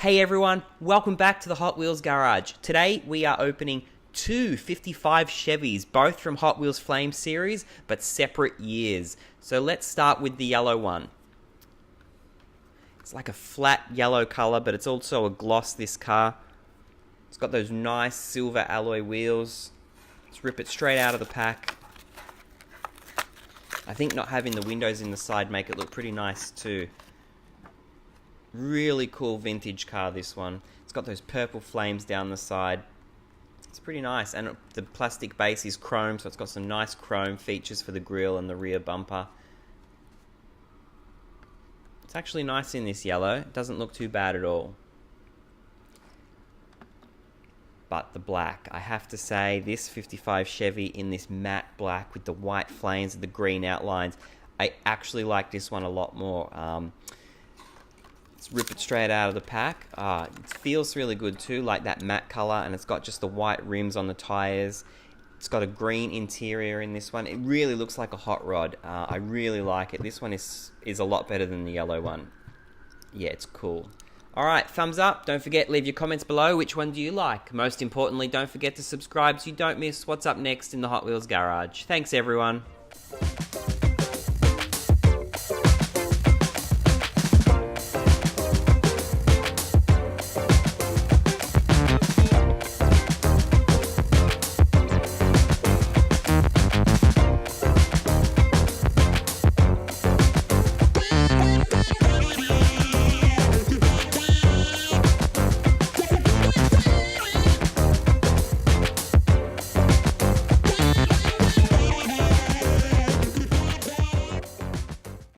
Hey everyone, welcome back to the Hot Wheels Garage. Today we are opening two 55 Chevys, both from Hot Wheels Flame series, but separate years. So let's start with the yellow one. It's like a flat yellow color, but it's also a gloss, this car. It's got those nice silver alloy wheels. Let's rip it straight out of the pack. I think not having the windows in the side make it look pretty nice too. Really cool vintage car, this one. It's got those purple flames down the side. It's pretty nice, and the plastic base is chrome, so it's got some nice chrome features for the grille and the rear bumper. It's actually nice in this yellow. It doesn't look too bad at all. But the black, I have to say, this 55 Chevy in this matte black with the white flames and the green outlines, I actually like this one a lot more. Let's rip it straight out of the pack. It feels really good too, like that matte color, and it's got just the white rims on the tires. It's got a green interior in this one. It really looks like a hot rod. I really like it. This one is a lot better than the yellow one. Yeah, it's cool. Alright, thumbs up. Don't forget, leave your comments below. Which one do you like? Most importantly, don't forget to subscribe so you don't miss what's up next in the Hot Wheels Garage. Thanks everyone.